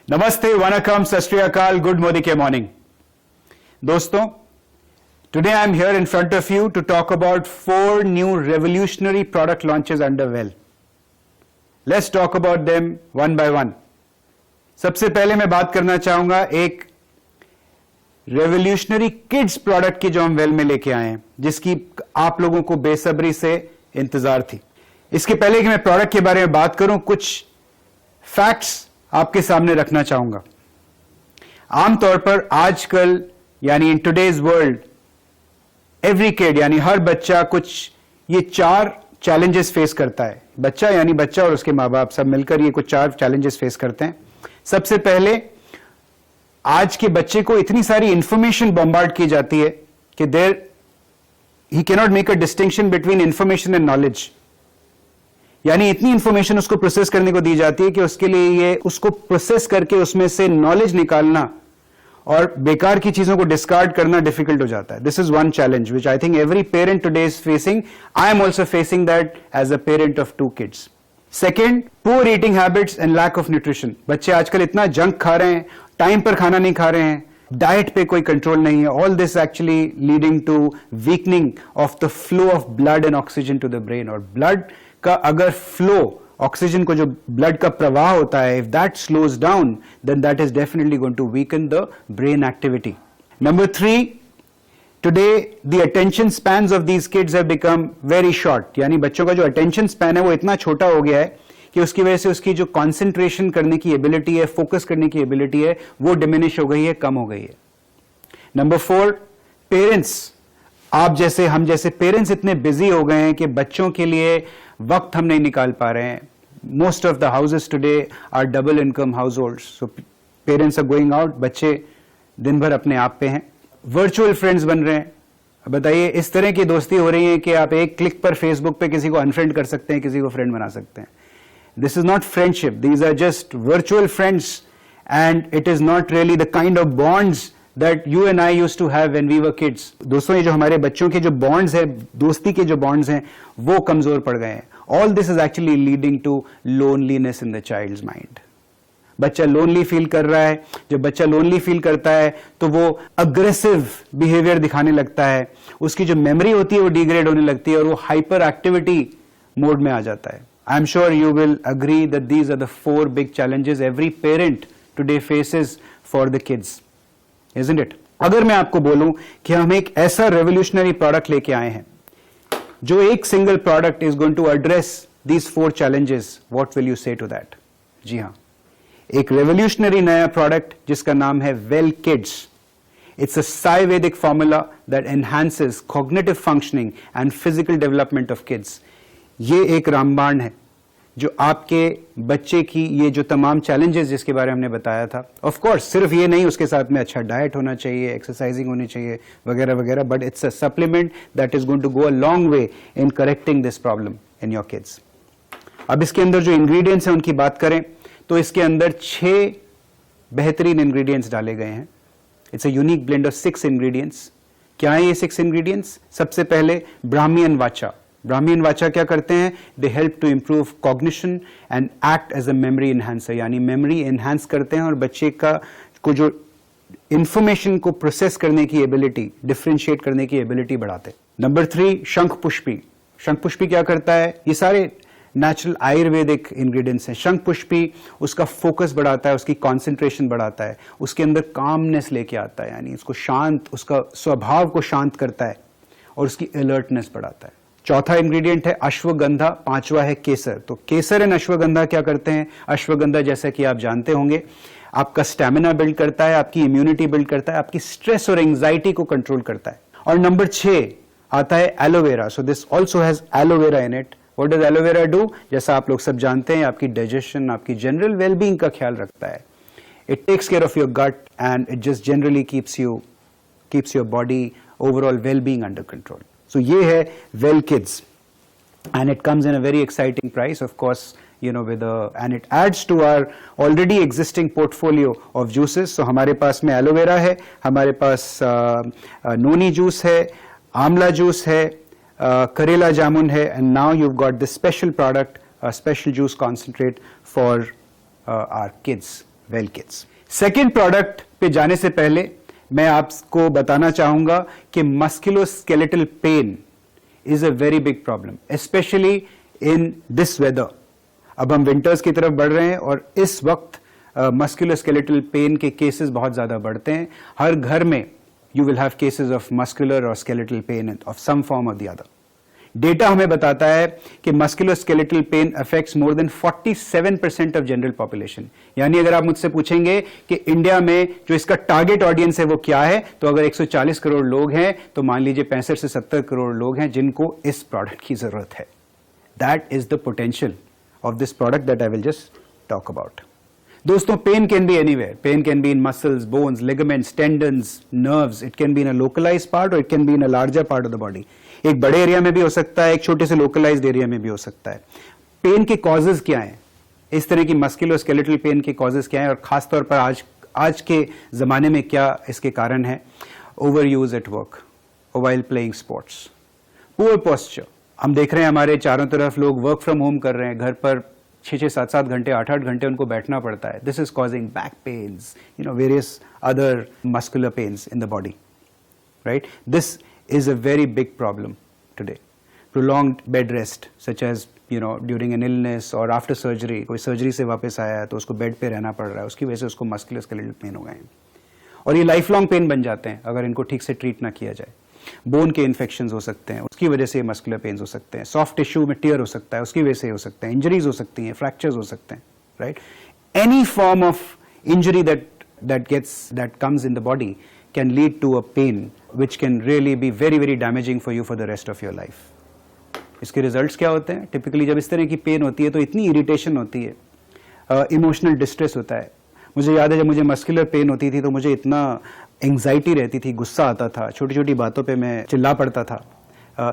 नमस्ते, वनकम, सत श्री अकाल, गुड मोदी के मॉर्निंग। दोस्तों, today I am here in front of you to talk about 4 new revolutionary product launches under Well. Let's talk about them one by one. सबसे पहले मैं बात करना चाहूंगा एक रेवोल्यूशनरी किड्स प्रोडक्ट की जो हम वेल में लेके आए हैं, जिसकी आप लोगों को बेसब्री से इंतजार थी। इसके पहले कि मैं प्रोडक्ट के बारे में बात करूं, कुछ फैक्ट्स आपके सामने रखना चाहूंगा। आमतौर पर आजकल यानी in today's world every kid यानी हर बच्चा कुछ ये 4 चैलेंजेस फेस करता है। बच्चा यानी बच्चा और उसके माँ बाप सब मिलकर ये कुछ 4 चैलेंजेस फेस करते हैं। सबसे पहले, आज के बच्चे को इतनी सारी इंफॉर्मेशन बॉम्बार्ड की जाती है कि he can not make a distinction between information and knowledge. यानी इतनी इंफॉर्मेशन उसको प्रोसेस करने को दी जाती है कि उसके लिए ये उसको प्रोसेस करके उसमें से नॉलेज निकालना और बेकार की चीजों को डिस्कार्ड करना डिफिकल्ट हो जाता है। This is one challenge which I think every parent today is facing. I am also facing that as a parent of 2 kids. Second, poor eating habits and lack of nutrition. बच्चे आजकल इतना junk खा रहे हैं, time पर खाना नहीं खा रहे हैं, डाइट पे कोई कंट्रोल नहीं है। All this actually leading to weakening of the flow of blood and oxygen to the brain. और ब्लड का अगर फ्लो, ऑक्सीजन को जो ब्लड का प्रवाह होता है, if that slows down then that is definitely going to weaken the brain activity. Number 3, today the attention spans of these kids have become very short. यानी बच्चों का जो अटेंशन स्पैन है वो इतना छोटा हो गया है कि उसकी वजह से उसकी जो कॉन्सेंट्रेशन करने की एबिलिटी है, फोकस करने की एबिलिटी है, वो डिमिनिश हो गई है, कम हो गई है। नंबर 4, पेरेंट्स, आप जैसे हम जैसे पेरेंट्स इतने बिजी हो गए हैं कि बच्चों के लिए वक्त हम नहीं निकाल पा रहे हैं। Most of the houses today are double income households, so parents are going out, बच्चे दिन भर अपने आप पे हैं, वर्चुअल फ्रेंड्स बन रहे हैं। बताइए, इस तरह की दोस्ती हो रही है कि आप एक क्लिक पर फेसबुक पे किसी को अनफ्रेंड कर सकते हैं, किसी को फ्रेंड बना सकते हैं। This is not friendship, these are just virtual friends, and it is not really the kind of bonds that you and I used to have when we were kids. दोस्तों, ये जो हमारे बच्चों के जो bonds हैं, दोस्ती के जो bonds हैं, वो कमजोर पड़ गए हैं। All this is actually leading to loneliness in the child's mind. बच्चा लोनली फील कर रहा है। जब बच्चा लोनली फील करता है तो वो अग्रेसिव बिहेवियर दिखाने लगता है, उसकी जो मेमोरी होती है वो डिग्रेड होने लगती है और वो हाइपर एक्टिविटी मोड में आ जाता है। I'm sure you will agree that these are the 4 big challenges every parent today faces for the kids, isn't it? अगर मैं आपको बोलूं कि हम एक ऐसा revolutionary product लेके आए हैं जो एक single product is going to address these 4 challenges, what will you say to that? जी हाँ, एक revolutionary नया product जिसका नाम है Well Kids. It's a Ayurvedic formula that enhances cognitive functioning and physical development of kids. ये एक रामबाण है जो आपके बच्चे की ये जो तमाम चैलेंजेस जिसके बारे में हमने बताया था, ऑफ कोर्स सिर्फ ये नहीं, उसके साथ में अच्छा डाइट होना चाहिए, एक्सरसाइजिंग होनी चाहिए वगैरह वगैरह, but it's a supplement that is going to go a long way in correcting this problem in your kids. अब इसके अंदर जो इंग्रेडिएंट्स हैं उनकी बात करें तो इसके अंदर 6 बेहतरीन इंग्रेडिएंट्स डाले गए हैं। It's a unique blend of 6 ingredients. क्या है ये 6 इंग्रेडिएंट्स? सबसे पहले ब्राह्मी वाचा। ब्राह्मी वाचा क्या करते हैं? They help to improve cognition and act as a memory enhancer, यानी मेमोरी एनहांस करते हैं और बच्चे को जो इंफॉर्मेशन को प्रोसेस करने की एबिलिटी, डिफरेंशिएट करने की एबिलिटी बढ़ाते हैं। नंबर 3, शंख पुष्पी। शंख पुष्पी क्या करता है? ये सारे नेचुरल आयुर्वेदिक इंग्रेडिएंट्स हैं। शंख पुष्पी उसका फोकस बढ़ाता है, उसकी कॉन्सेंट्रेशन बढ़ाता है, उसके अंदर कामनेस लेके आता है, यानी उसको शांत, उसका स्वभाव को शांत करता है और उसकी अलर्टनेस बढ़ाता है। चौथा इंग्रेडिएंट है अश्वगंधा, 5वां है केसर। तो केसर एंड अश्वगंधा क्या करते हैं? अश्वगंधा जैसा कि आप जानते होंगे आपका स्टैमिना बिल्ड करता है, आपकी इम्यूनिटी बिल्ड करता है, आपकी स्ट्रेस और एंजाइटी को कंट्रोल करता है। और नंबर 6 आता है aloe vera. So this also has aloe vera in it. What does aloe vera do? जैसा आप लोग सब जानते हैं, आपकी डाइजेशन, आपकी जनरल वेलबींग का ख्याल रखता है। It takes care of your gut and it just generally keeps your body overall wellbeing under control. So ये है Well Kids and it comes in a very exciting price, of course, you know, and it adds to our already existing portfolio of juices. So हमारे पास में aloe vera है, हमारे पास noni juice है, Amla juice है, करेला जामुन है, and now you've got this special product, a special juice concentrate for our kids. Well kids. Second product पे जाने से पहले मैं आपको बताना चाहूंगा कि musculoskeletal pain is a very big problem, specially in this weather. अब हम विंटर्स की तरफ बढ़ रहे हैं और इस वक्त मस्कुलोस्केलेटल पेन के केसेस बहुत ज्यादा बढ़ते हैं। हर घर में you will have cases of muscular और skeletal pain of some form और द अदर। डेटा हमें बताता है कि musculoskeletal pain affects more than 47% of general population. यानी अगर आप मुझसे पूछेंगे कि इंडिया में जो इसका टारगेट ऑडियंस है वो क्या है, तो अगर 140 करोड़ लोग हैं तो मान लीजिए 65 से 70 करोड़ लोग हैं जिनको इस प्रोडक्ट की जरूरत है। That is the potential of this product that I will just talk about. दोस्तों, pain can be anywhere. Pain can be in muscles, bones, ligaments, tendons, nerves. It can be in a localized part or it can be in a larger part of the body. एक बड़े area में भी हो सकता है, एक छोटे से लोकलाइज्ड एरिया में भी हो सकता है. पेन के कॉजेज क्या हैं? इस तरह की मस्कुलोस्केलेटल पेन के कॉजेज क्या हैं और खासतौर पर आज के जमाने में क्या इसके कारण है? Over use at work, while playing sports, poor posture. हम देख रहे हैं हमारे चारों तरफ लोग वर्क फ्रॉम होम कर रहे हैं, घर पर 6-6, 7-7 घंटे, 8-8 घंटे उनको बैठना पड़ता है. This is causing back pains, various other muscular pains in the body, right? This is a very big problem today. Prolonged bed rest, such as during an illness or after surgery. कोई surgery से वापस आया है तो उसको bed पे रहना पड़ रहा है, उसकी वजह से उसको मस्कुलोस्केलेटल पेन हो गए हैं और ये लाइफ लॉन्ग पेन बन जाते हैं अगर इनको ठीक से ट्रीट ना किया जाए. बोन के इन्फेक्शंस हो सकते हैं, उसकी वजह से मुस्कुलर पेन्स हो सकते हैं. सॉफ्ट टिश्यू में टियर हो सकता है, उसकी वजह से हो सकते हैं. इंजरीज हो सकती हैं, फ्रैक्चर्स हो सकते हैं, right? Any form of injury that comes in the body can lead to a pain which can really be very very damaging for you for the rest of your life. इसके results क्या होते हैं? Typically जब इस तरह की pen होती है तो इतनी इरिटेशन होती है, इमोशनल डिस्ट्रेस होता है. मुझे याद है जब मुझे मस्कुलर पेन होती थी तो मुझे इतना एंग्जाइटी रहती थी, गुस्सा आता था, छोटी छोटी बातों पे मैं चिल्ला पड़ता था.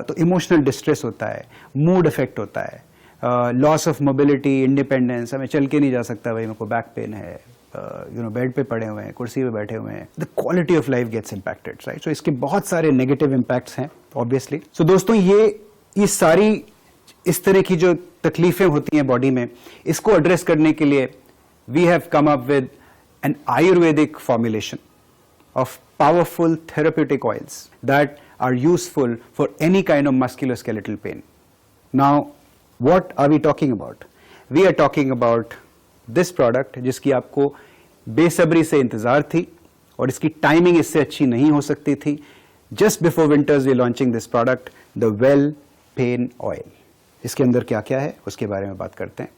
तो इमोशनल डिस्ट्रेस होता है, मूड इफेक्ट होता है, लॉस ऑफ मोबिलिटी, इंडिपेंडेंस. हमें चल के नहीं जा सकता, भाई मेरे को बैक पेन है, बेड पे पड़े हुए हैं, कुर्सी पे बैठे हुए हैं. The quality of life gets impacted, right? So इसके बहुत सारे नेगेटिव इंपैक्ट्स हैं ऑब्वियसली. सो दोस्तों, ये सारी इस तरह की जो तकलीफें होती हैं बॉडी में, इसको एड्रेस करने के लिए we have come up with an Ayurvedic formulation of powerful therapeutic oils that are useful for any kind of musculoskeletal pain. Now what are we talking about? We are talking about this product जिसकी आपको बेसब्री से इंतजार थी और इसकी timing इससे अच्छी नहीं हो सकती थी. Just before winters we launching this product, the well pain oil. इसके अंदर क्या क्या है उसके बारे में बात करते हैं.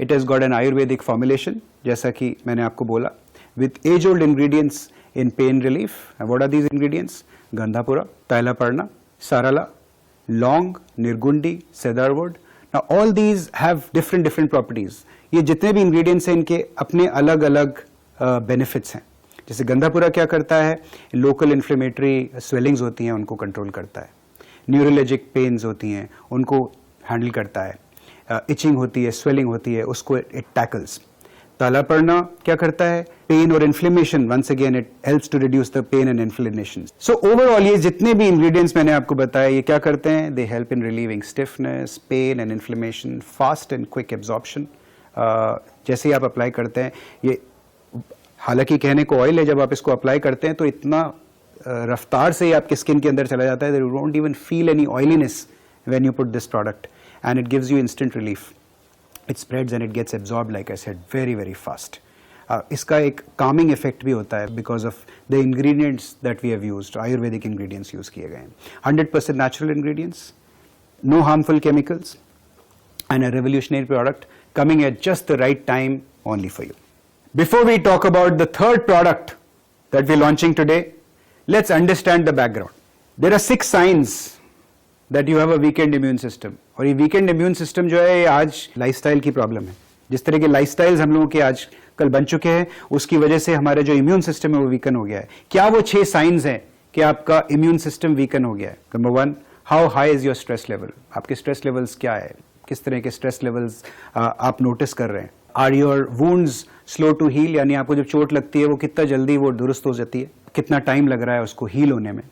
It has got an Ayurvedic formulation, जैसा कि मैंने आपको बोला, with age old ingredients in pain relief. What are these ingredients? Gandhapura, tailaparna, sarala, laung, nirgundi, सेदारवुड. Now all these have different properties. ये जितने भी इंग्रेडिएंट्स हैं इनके अपने अलग अलग बेनिफिट्स हैं. जैसे गंधापुरा क्या करता है? लोकल इन्फ्लेमेटरी स्वेलिंग्स होती हैं उनको कंट्रोल करता है. न्यूरोलॉजिक पेन्स होती हैं उनको हैंडल करता है. इचिंग होती है, स्वेलिंग होती है, उसको इट टैकल्स. तालापर्णा क्या करता है? पेन और inflammation. Once again it helps to reduce the pain and inflammation. So overall ये जितने भी इंग्रेडिएंट्स मैंने आपको बताया ये क्या करते हैं? They help in relieving stiffness, pain and inflammation, fast and quick absorption. जैसे ही आप अप्लाई करते हैं, ये हालांकि कहने को ऑयल है, जब आप इसको अप्लाई करते हैं तो इतना रफ्तार से आपके स्किन के अंदर चला जाता है, you don't even feel any oiliness when you put this product and it gives you instant relief. It spreads and it gets absorbed, like I said, very very fast. इसका एक calming effect भी होता है because of the ingredients that we have used. Ayurvedic ingredients use किए गए हैं. 100% natural ingredients, no harmful chemicals, and a revolutionary product coming at just the right time only for you. Before we talk about the third product that we're launching today, let's understand the background. There are 6 signs that you have a weakened immune system. और ये weekend immune system जो है आज lifestyle की problem है. जिस तरह के लाइफस्टाइल्स हम लोगों के आज कल बन चुके हैं उसकी वजह से हमारा जो इम्यून सिस्टम है वो वीकन हो गया है. क्या वो 6 साइंस हैं कि आपका इम्यून सिस्टम वीकन हो गया है? Number 1, how high is your stress level. आपके स्ट्रेस लेवल्स क्या है? किस तरह के स्ट्रेस लेवल्स आप नोटिस कर रहे हैं? Are your wounds slow to heal, यानी आपको जब चोट लगती है वो कितना जल्दी वो दुरुस्त हो जाती है, कितना टाइम लग रहा है उसको हील होने में?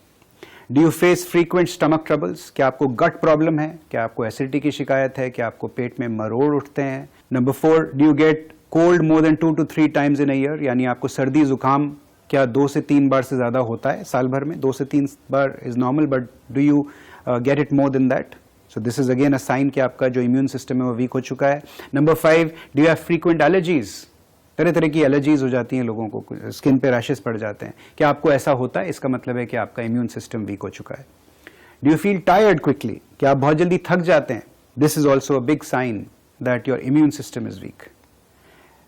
Do you face frequent stomach troubles? क्या आपको गट प्रॉब्लम है? क्या आपको एसिडिटी की शिकायत है? क्या आपको पेट में मरोड़ उठते हैं? Number 4, do you get cold more than 2 to 3 times in a year, यानी आपको सर्दी जुकाम क्या 2 से 3 बार से ज्यादा होता है साल भर में? 2 से 3 बार is normal, but do you get it more than that? So this is again a sign कि आपका जो इम्यून सिस्टम है वो वीक हो चुका है. Number 5, do you have frequent allergies? तरह तरह की एलर्जीज हो जाती हैं लोगों को, स्किन पे रैशेस पड़ जाते हैं. क्या आपको ऐसा होता है? इसका मतलब है कि आपका इम्यून सिस्टम वीक हो चुका है. Do you feel tired quickly? क्या आप बहुत जल्दी थक जाते हैं? This is also a big sign that your immune system is weak.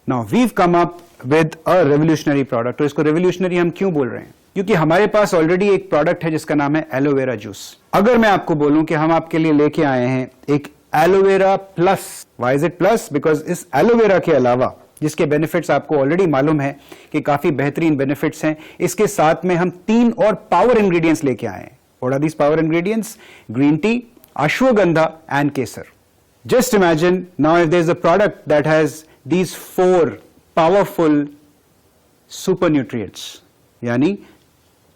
Now we've come up with a revolutionary product. तो इसको रेवोल्यूशनरी हम क्यों बोल रहे हैं? क्योंकि हमारे पास ऑलरेडी एक प्रोडक्ट है जिसका नाम है एलोवेरा जूस. अगर मैं आपको बोलूं कि हम आपके लिए लेके आए हैं एक aloe vera plus. Why is it plus? Because इस एलोवेरा के अलावा, जिसके बेनिफिट्स आपको ऑलरेडी मालूम है कि काफी बेहतरीन बेनिफिट्स हैं, इसके साथ में हम 3 और पावर इंग्रेडिएंट्स लेके आए हैं. What are these power ingredients? Green tea, ashwagandha and kesar. Just imagine now if there is a product that has these 4 powerful super nutrients, yani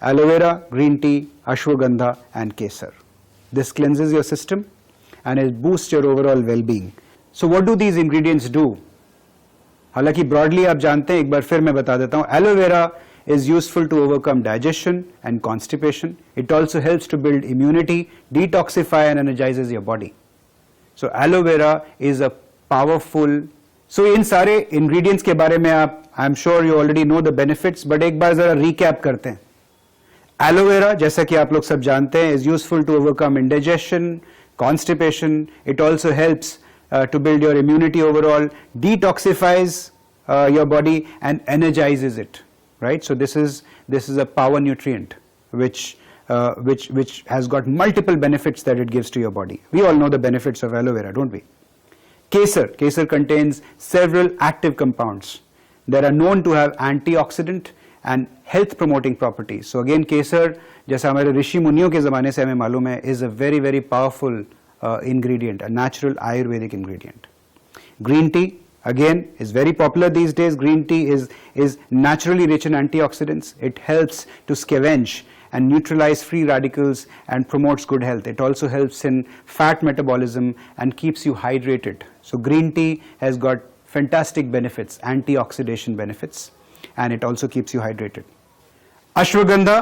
aloe vera, green tea, ashwagandha and kesar. This cleanses your system and it boosts your overall well-being. So what do these ingredients do? हालांकि broadly आप जानते हैं, एक बार फिर मैं बता देता हूं. Aloe vera is useful to overcome digestion and constipation. It also helps to build immunity, detoxify and energizes your body. So aloe vera is a powerful. So इन सारे इंग्रेडिएंट्स के बारे में आप, I am sure you already know the benefits, but एक बार जरा recap करते हैं. Aloe vera, जैसा कि आप लोग सब जानते हैं, is useful to overcome indigestion, constipation. It also helps to build your immunity overall, detoxifies your body and energises it. Right? So this is a power nutrient which has got multiple benefits that it gives to your body. We all know the benefits of aloe vera, don't we? Kesar contains several active compounds that are known to have antioxidant and health promoting properties. So again, kesar, जैसा हमारे ऋषि मुनियों के ज़माने से हमें मालूम है, is a very very powerful ingredient, a natural Ayurvedic ingredient. Green tea, again, is very popular these days. Green tea is naturally rich in antioxidants. It helps to scavenge and neutralize free radicals and promotes good health. It also helps in fat metabolism and keeps you hydrated. So green tea has got fantastic benefits, antioxidant benefits, and it also keeps you hydrated. Ashwagandha,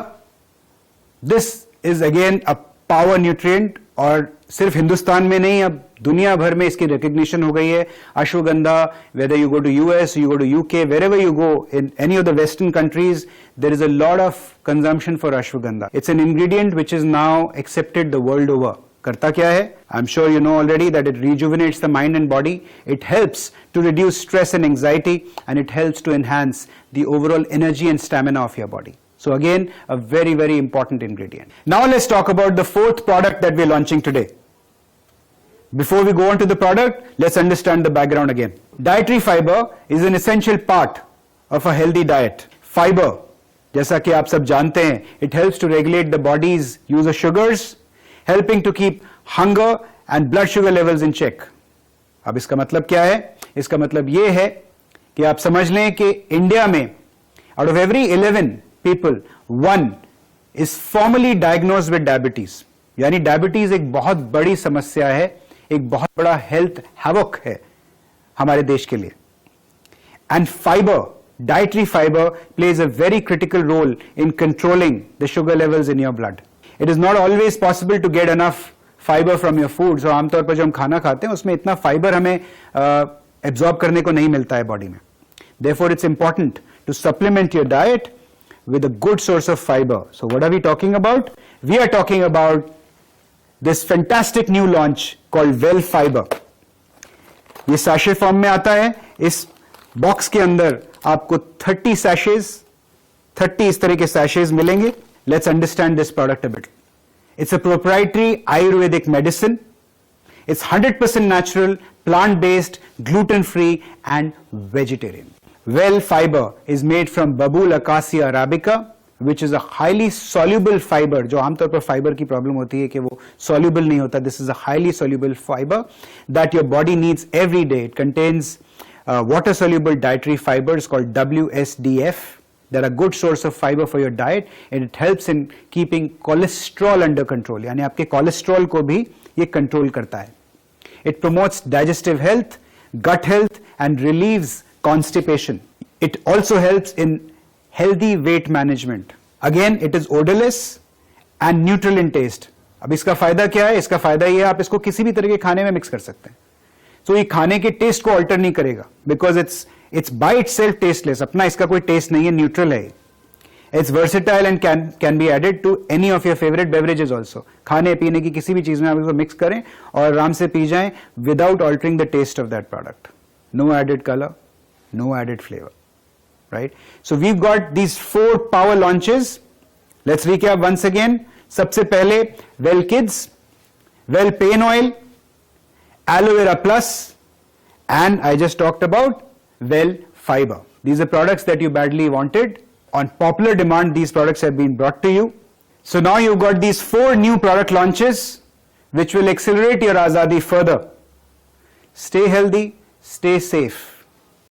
this is again a power nutrient, और सिर्फ हिंदुस्तान में नहीं, अब दुनिया भर में इसकी recognition हो गई है. Ashwagandha, whether you go to US, you go to UK, wherever you go in any of the Western countries, there is a lot of consumption for ashwagandha. It's an ingredient which is now accepted the world over. करता क्या है? I'm sure you know already that it rejuvenates the mind and body. It helps to reduce stress and anxiety, and it helps to enhance the overall energy and stamina of your body. So again, a very very important ingredient. Now let's talk about the 4th product that we're launching today. Before we go on to the product, let's understand the background again. Dietary fiber is an essential part of a healthy diet. Fiber, जैसा कि आप सब जानते हैं, it helps to regulate the body's use of sugars, helping to keep hunger and blood sugar levels in check. अब इसका मतलब क्या है? इसका मतलब ये है कि आप समझ लें कि इंडिया में out of every 11 people, 1 is formally diagnosed with diabetes. यानी डायबिटीज एक बहुत बड़ी समस्या है, एक बहुत बड़ा हेल्थ हैवॉक है हमारे देश के लिए. And fibre, dietary fiber plays a very critical role in controlling the sugar levels in your blood. It is not always possible to get enough fiber from your food. So आमतौर पर जो हम खाना खाते हैं उसमें इतना फाइबर हमें एब्जॉर्ब करने को नहीं मिलता है बॉडी में. Therefore it's important to supplement your diet with a good source of fiber. So what are we talking about? We are talking about this fantastic new launch called Well Fiber. ये sachet form में आता है. इस box के अंदर आपको 30 sachets, 30 इस तरह के sachets मिलेंगे. Let's understand this product a bit. It's a proprietary Ayurvedic medicine. It's 100% natural, plant-based, gluten-free and vegetarian. Well Fiber is made from Babul Acacia arabica, which is a highly soluble fiber. जो आमतौर पर fibre की problem होती है कि वो soluble नहीं होता. This is a highly soluble fiber that your body needs every day. It contains water-soluble dietary fibers called WSDF. They're a good source of fiber for your diet, and it helps in keeping cholesterol under control. यानी आपके cholesterol को भी ये control करता है. It promotes digestive health, gut health, and relieves constipation. It also helps in healthy weight management. Again, it is odorless and neutral in taste. अब इसका फायदा क्या है? इसका फायदा ये है आप इसको किसी भी तरह के खाने में मिक्स कर सकते हैं. So ये खाने के टेस्ट को ऑल्टर नहीं करेगा because it's by itself tasteless. अपना इसका कोई टेस्ट नहीं है, न्यूट्रल है. It's versatile and can be added to any of your favorite beverages also. खाने पीने की किसी भी चीज में आप इसको मिक्स करें और आराम से पी जाएं without altering the taste of that product. No added color, no added flavor. Right? So we've got these 4 power launches. Let's recap once again. सबसे पहले Well Kids, Well Pain Oil, Aloe Vera Plus, and I just talked about Well Fiber. These are products that you badly wanted. On popular demand, these products have been brought to you. So now you've got these 4 new product launches which will accelerate your Azadi further. Stay healthy, stay safe.